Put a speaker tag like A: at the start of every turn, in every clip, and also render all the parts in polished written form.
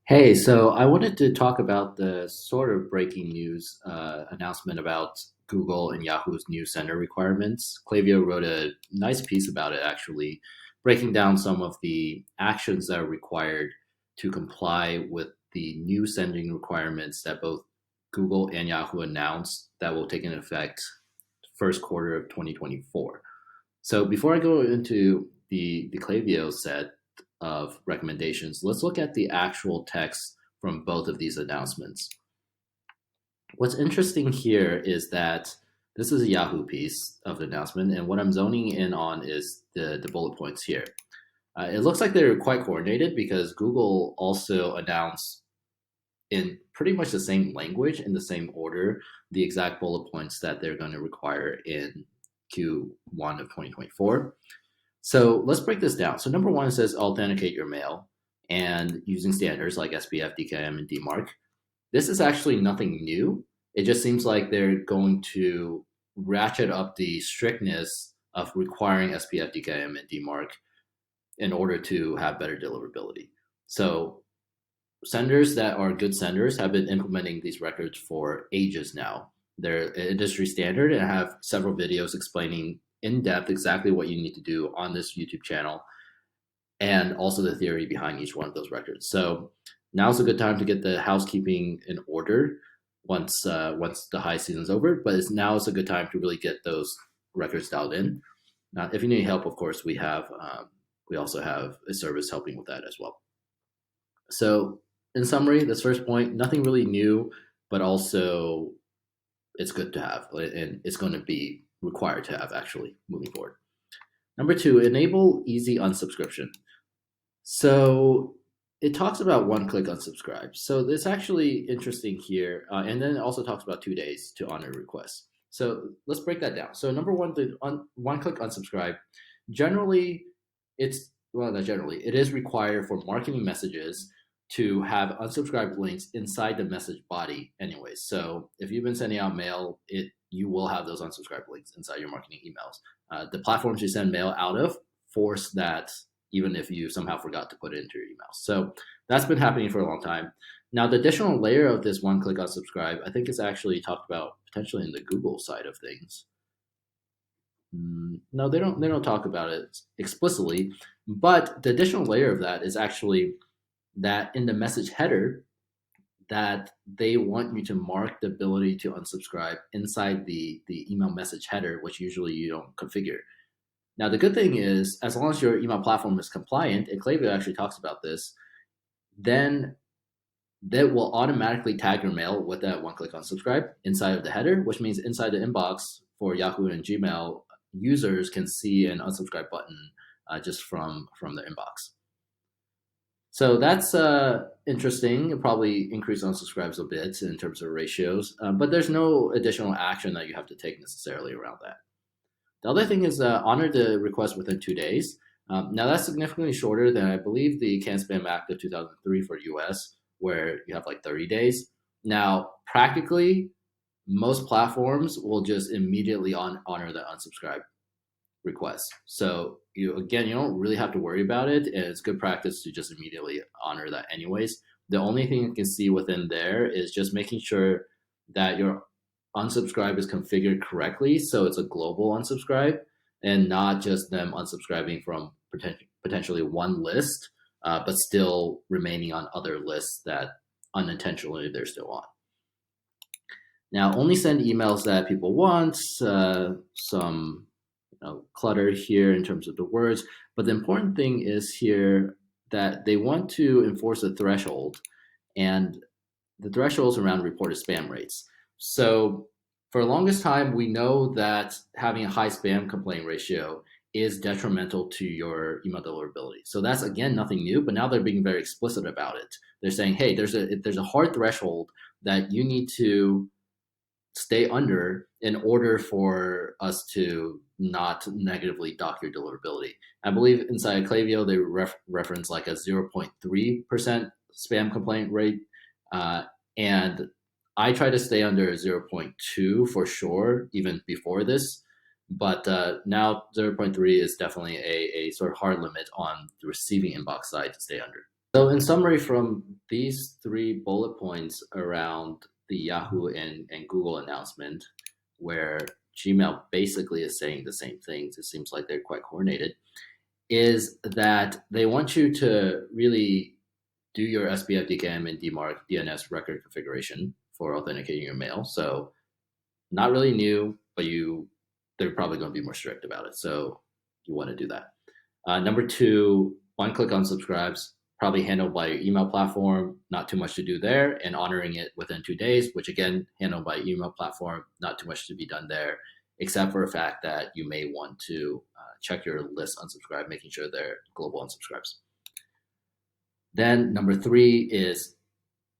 A: Hey, so I wanted to talk about the sort of breaking news announcement about Google and Yahoo's new sender requirements. Klaviyo wrote a nice piece about it, actually, breaking down some of the actions that are required to comply with the new sending requirements that both Google and Yahoo announced that will take into effect first quarter of 2024. So before I go into the Klaviyo set of recommendations, let's look at the actual text from both of these announcements. What's interesting here is that this is a Yahoo piece of the announcement, and what I'm zoning in on is the bullet points here. It looks like they're quite coordinated because Google also announced in pretty much the same language, in the same order, the exact bullet points that they're going to require in Q1 of 2024. So let's break this down. So number one says authenticate your mail and using standards like SPF, DKIM, and DMARC. This is actually nothing new. It just seems like they're going to ratchet up the strictness of requiring SPF, DKIM, and DMARC in order to have better deliverability. So senders that are good senders have been implementing these records for ages now. They're industry standard and I have several videos explaining in depth exactly what you need to do on this YouTube channel and also the theory behind each one of those records. So now's a good time to get the housekeeping in order once the high season's over. But now it's a good time to really get those records dialed in. Now, if you need help, of course, we also have a service helping with that as well. So in summary, this first point, nothing really new, but also it's good to have, and it's going to be required to have actually moving forward. Number two, enable easy unsubscription. So it talks about one-click unsubscribe. So it's actually interesting here, and then it also talks about 2 days to honor requests. So let's break that down. So number one, the one-click unsubscribe. Generally, not generally. It is required for marketing messages to have unsubscribe links inside the message body anyway. So if you've been sending out mail, you will have those unsubscribe links inside your marketing emails. The platforms you send mail out of force that even if you somehow forgot to put it into your emails. So that's been happening for a long time. Now, the additional layer of this one-click unsubscribe, I think is actually talked about potentially in the Google side of things. No, they don't talk about it explicitly, but the additional layer of that is actually that in the message header that they want you to mark the ability to unsubscribe inside the email message header, which usually you don't configure. Now, the good thing is, as long as your email platform is compliant, and Klaviyo actually talks about this, then that will automatically tag your mail with that one-click unsubscribe inside of the header, which means inside the inbox for Yahoo and Gmail, users can see an unsubscribe button just from the inbox. So that's interesting. It'll probably increase unsubscribes a bit in terms of ratios, but there's no additional action that you have to take necessarily around that. The other thing is honor the request within 2 days. Now that's significantly shorter than I believe the CAN-SPAM Act of 2003 for US, where you have like 30 days. Now, practically, most platforms will just immediately honor the unsubscribe request. So you don't really have to worry about it, and it's good practice to just immediately honor that anyways. The only thing you can see within there is just making sure that your unsubscribe is configured correctly, so it's a global unsubscribe and not just them unsubscribing from potentially one list, but still remaining on other lists that unintentionally they're still on. Now, only send emails that people want. Some clutter here in terms of the words. But the important thing is here that they want to enforce a threshold, and the thresholds around reported spam rates. So for the longest time, we know that having a high spam complaint ratio is detrimental to your email deliverability. So that's again nothing new, but now they're being very explicit about it. They're saying, hey, there's a hard threshold that you need to stay under in order for us to not negatively dock your deliverability. I believe inside Klaviyo, they reference like a 0.3% spam complaint rate. And I try to stay under 0.2 for sure, even before this. But now 0.3 is definitely a sort of hard limit on the receiving inbox side to stay under. So in summary, from these three bullet points around the Yahoo and Google announcement, where Gmail basically is saying the same things, it seems like they're quite coordinated, is that they want you to really do your SPF, DKIM, and DMARC DNS record configuration for authenticating your mail. So not really new, but they're probably going to be more strict about it. So you want to do that. Number two, one-click unsubscribes, probably handled by your email platform, not too much to do there, and honoring it within 2 days, which again, handled by email platform, not too much to be done there, except for the fact that you may want to check your list unsubscribe, making sure they're global unsubscribes. Then number three is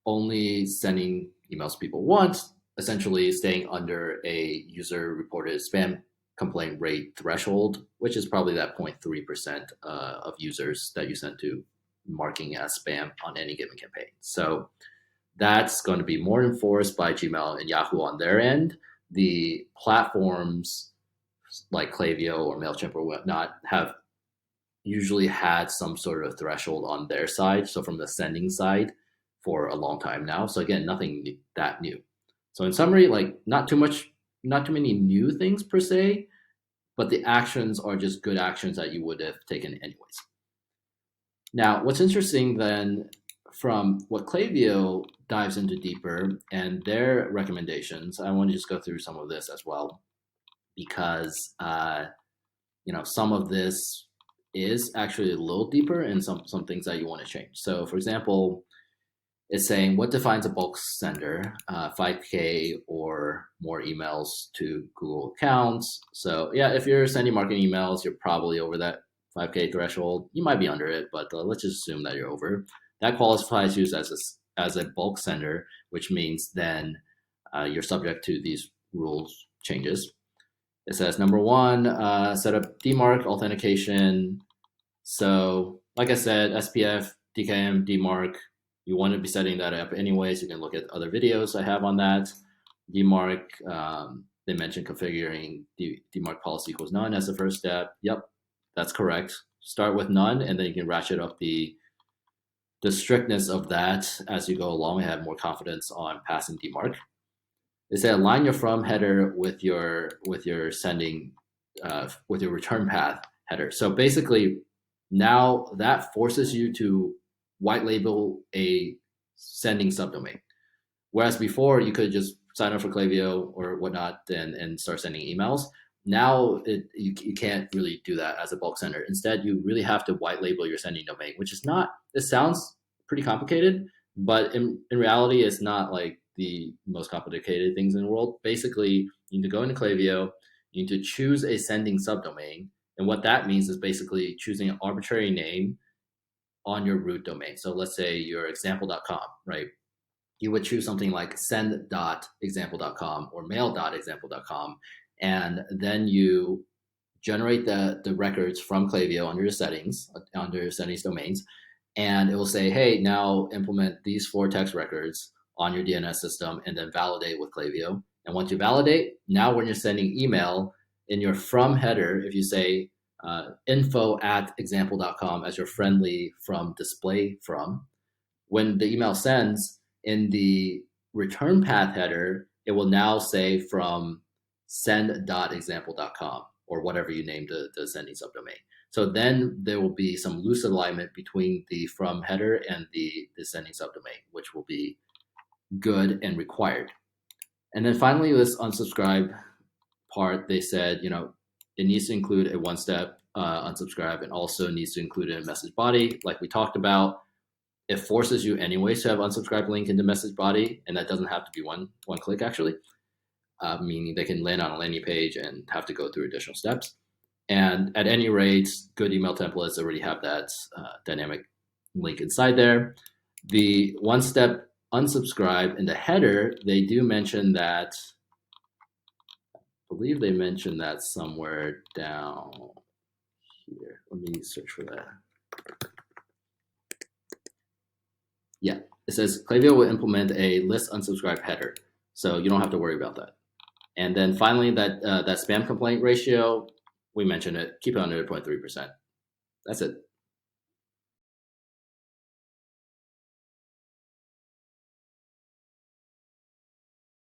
A: only sending emails people want, essentially staying under a user reported spam complaint rate threshold, which is probably that 0.3% of users that you send to marking as spam on any given campaign. So that's going to be more enforced by Gmail and Yahoo on their end. The platforms like Klaviyo or MailChimp or whatnot have usually had some sort of threshold on their side. So from the sending side for a long time now. So again, nothing that new. So in summary, like not too many new things per se, but the actions are just good actions that you would have taken anyways. Now, what's interesting then from what Klaviyo dives into deeper and their recommendations, I want to just go through some of this as well, because some of this is actually a little deeper and some things that you want to change. So for example, it's saying what defines a bulk sender, 5K or more emails to Google accounts. So yeah, if you're sending marketing emails, you're probably over that 5K threshold. You might be under it, but let's just assume that you're over. That qualifies you as a bulk sender, which means then you're subject to these rules changes. It says number one, set up DMARC authentication. So like I said, SPF, DKIM, DMARC, you want to be setting that up anyways. You can look at other videos I have on that. DMARC, they mentioned configuring DMARC policy equals none as the first step. Yep, that's correct. Start with none, and then you can ratchet up the strictness of that as you go along and have more confidence on passing DMARC. They say align your from header with your sending with your return path header. So basically, now that forces you to white label a sending subdomain, whereas before you could just sign up for Klaviyo or whatnot and start sending emails. Now you can't really do that as a bulk sender. Instead, you really have to white label your sending domain, which is not. It sounds pretty complicated, but in reality, it's not like the most complicated things in the world. Basically, you need to go into Klaviyo, you need to choose a sending subdomain, and what that means is basically choosing an arbitrary name on your root domain. So let's say your example.com, right? You would choose something like send.example.com or mail.example.com, and then you generate the records from Klaviyo under your settings domains, and it will say, hey, now implement these 4 text records on your DNS system and then validate with Klaviyo. And once you validate, now when you're sending email in your from header, if you say info@example.com as your friendly from display from, when the email sends in the return path header, it will now say from send.example.com or whatever you named the sending subdomain. So then there will be some loose alignment between the from header and the sending subdomain, which will be good and required. And then finally, this unsubscribe part, they said, it needs to include a one-step unsubscribe and also needs to include a message body, like we talked about. It forces you anyways to have unsubscribe link in the message body, and that doesn't have to be one click actually, meaning they can land on a landing page and have to go through additional steps. And at any rate, good email templates already have that dynamic link inside there. The one-step unsubscribe in the header, they do mention that, I believe they mentioned that somewhere down here. Let me search for that. Yeah, it says Klaviyo will implement a list unsubscribe header, so you don't have to worry about that. And then finally, that spam complaint ratio, we mentioned it, keep it under 0.3%. That's it.